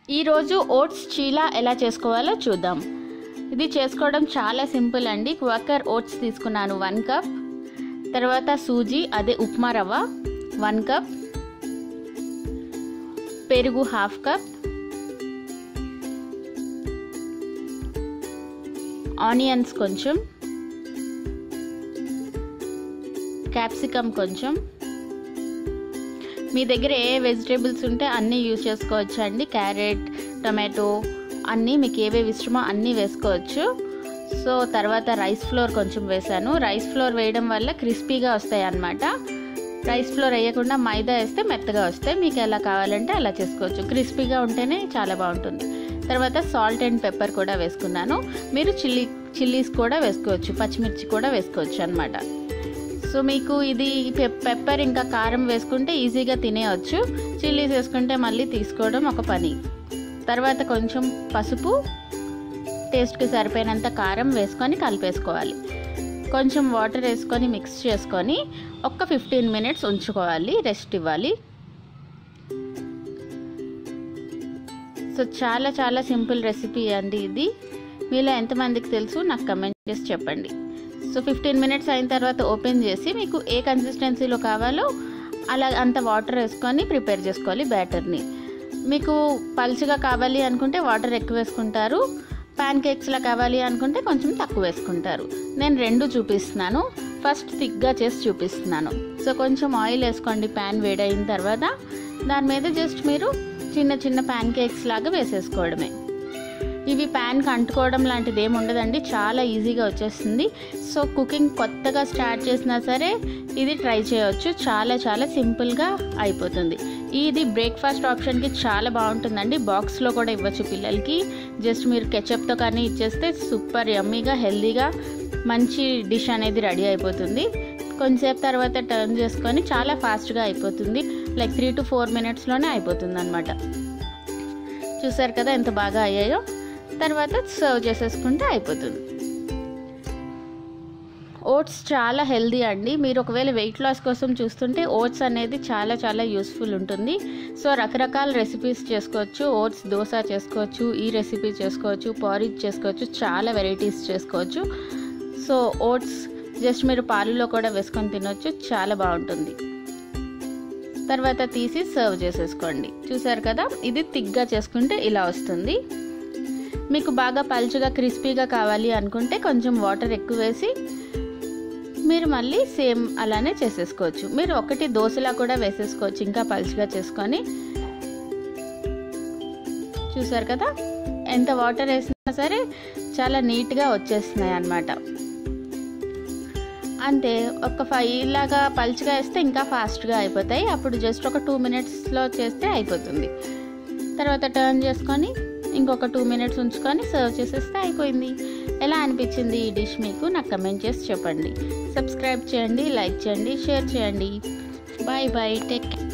ఈరోజు ఓట్స్ చీలా ఎలా చేసుకోవాలో చూద్దాం. ఇది చేసుకోవడం చాలా సింపుల్ అండి. క్వాకర్ ఓట్స్ తీసుకున్నాను 1 కప్. తర్వాత సూజీ అదే ఉప్మా రవ్వ 1 కప్, పెరుగు 1/2 కప్, ఆనియన్స్ కొంచెం, క్యాప్సికమ్ కొంచెం. మీ దగ్గర ఏ వెజిటేబుల్స్ ఉంటే అన్నీ యూజ్ చేసుకోవచ్చు అండి. క్యారెట్, టమాటో అన్నీ మీకు ఏవేవి ఇష్టమో అన్నీ వేసుకోవచ్చు. సో తర్వాత రైస్ ఫ్లోర్ కొంచెం వేసాను. రైస్ ఫ్లోర్ వేయడం వల్ల క్రిస్పీగా వస్తాయి అన్నమాట. రైస్ ఫ్లోర్ వేయకుండా మైదా వేస్తే మెత్తగా వస్తాయి. మీకు ఎలా కావాలంటే అలా చేసుకోవచ్చు. క్రిస్పీగా ఉంటేనే చాలా బాగుంటుంది. తర్వాత సాల్ట్ అండ్ పెప్పర్ కూడా వేసుకున్నాను. మీరు చిల్లీస్ కూడా వేసుకోవచ్చు, పచ్చిమిర్చి కూడా వేసుకోవచ్చు అన్నమాట. సో మీకు ఇది పెప్పర్ ఇంకా కారం వేసుకుంటే ఈజీగా తినేయచ్చు. చిల్లీస్ వేసుకుంటే మళ్ళీ తీసుకోవడం ఒక పని. తర్వాత కొంచెం పసుపు, టేస్ట్కి సరిపోయినంత కారం వేసుకొని కలిపేసుకోవాలి. కొంచెం వాటర్ వేసుకొని మిక్స్ చేసుకొని ఒక 15 మినిట్స్ ఉంచుకోవాలి, రెస్ట్ ఇవ్వాలి. సో చాలా చాలా సింపుల్ రెసిపీ అండి ఇది. మీలో ఎంతమందికి తెలుసు నాకు కమెంట్ చేసి చెప్పండి. సో 15 మినిట్స్ అయిన తర్వాత ఓపెన్ చేసి మీకు ఏ కన్సిస్టెన్సీలో కావాలో అలా అంత వాటర్ వేసుకొని ప్రిపేర్ చేసుకోవాలి బ్యాటర్ని. మీకు పల్చగా కావాలి అనుకుంటే వాటర్ ఎక్కువ వేసుకుంటారు, ప్యాన్ కేక్స్లా కావాలి అనుకుంటే కొంచెం తక్కువ వేసుకుంటారు. నేను 2 చూపిస్తున్నాను. ఫస్ట్ థిక్గా చేసి చూపిస్తున్నాను. సో కొంచెం ఆయిల్ వేసుకోండి ప్యాన్ వేడైన తర్వాత. దాని మీద జస్ట్ మీరు చిన్న చిన్న ప్యాన్ కేక్స్ లాగా వేసేసుకోవడమే. ఇవి ప్యాన్కి అంటుకోవడం లాంటిది ఏమి ఉండదండి, చాలా ఈజీగా వచ్చేస్తుంది. సో కుకింగ్ కొత్తగా స్టార్ట్ చేసినా సరే ఇది ట్రై చేయవచ్చు. చాలా చాలా సింపుల్గా అయిపోతుంది. ఇది బ్రేక్ఫాస్ట్ ఆప్షన్కి చాలా బాగుంటుందండి. బాక్స్లో కూడా ఇవ్వచ్చు పిల్లలకి. జస్ట్ మీరు కెచప్తో కానీ ఇచ్చేస్తే సూపర్ యమ్మీగా హెల్దీగా మంచి డిష్ అనేది రెడీ అయిపోతుంది. కొంచెంసేపు తర్వాత టర్న్ చేసుకొని చాలా ఫాస్ట్గా అయిపోతుంది. లైక్ 3 to 4 మినిట్స్లోనే అయిపోతుంది అనమాట. చూసారు కదా ఎంత బాగా అయ్యాయో. తర్వాత సర్వ్ చేసేసుకుంటే అయిపోతుంది. ఓట్స్ చాలా హెల్దీ అండి. మీరు ఒకవేళ వెయిట్ లాస్ కోసం చూస్తుంటే ఓట్స్ అనేది చాలా చాలా యూస్ఫుల్ ఉంటుంది. సో రకరకాల రెసిపీస్ చేసుకోవచ్చు. ఓట్స్ దోశ చేసుకోవచ్చు, ఈ రెసిపీ చేసుకోవచ్చు, పారిజ్ చేసుకోవచ్చు, చాలా వెరైటీస్ చేసుకోవచ్చు. సో ఓట్స్ జస్ట్ మీరు పాలులో కూడా వేసుకొని తినొచ్చు, చాలా బాగుంటుంది. తర్వాత తీసి సర్వ్ చేసేసుకోండి. చూసారు కదా, ఇది థిక్గా చేసుకుంటే ఇలా వస్తుంది. మీకు బాగా పల్చగా క్రిస్పీగా కావాలి అనుకుంటే కొంచెం వాటర్ ఎక్కువ వేసి మీరు మళ్ళీ సేమ్ అలానే చేసేసుకోవచ్చు. మీరు ఒకటి దోశలా కూడా వేసేసుకోవచ్చు ఇంకా పల్చగా చేసుకొని. చూసారు కదా, ఎంత వాటర్ వేసినా సరే చాలా నీట్గా వచ్చేస్తున్నాయి అన్నమాట. అంతే, ఒక 5 లాగా పల్చగా వేస్తే ఇంకా ఫాస్ట్గా అయిపోతాయి. అప్పుడు జస్ట్ ఒక 2 మినిట్స్లో చేస్తే అయిపోతుంది. తర్వాత టర్న్ చేసుకొని ఇంకొక 2 మినిట్స్ ఉంచుకొని సర్వ్ చేసేస్తే అయిపోయింది. ఎలా అనిపించింది ఈ డిష్ మీకు నాకు కమెంట్ చేసి చెప్పండి. సబ్స్క్రైబ్ చేయండి, లైక్ చేయండి, షేర్ చేయండి. Bye bye, take care.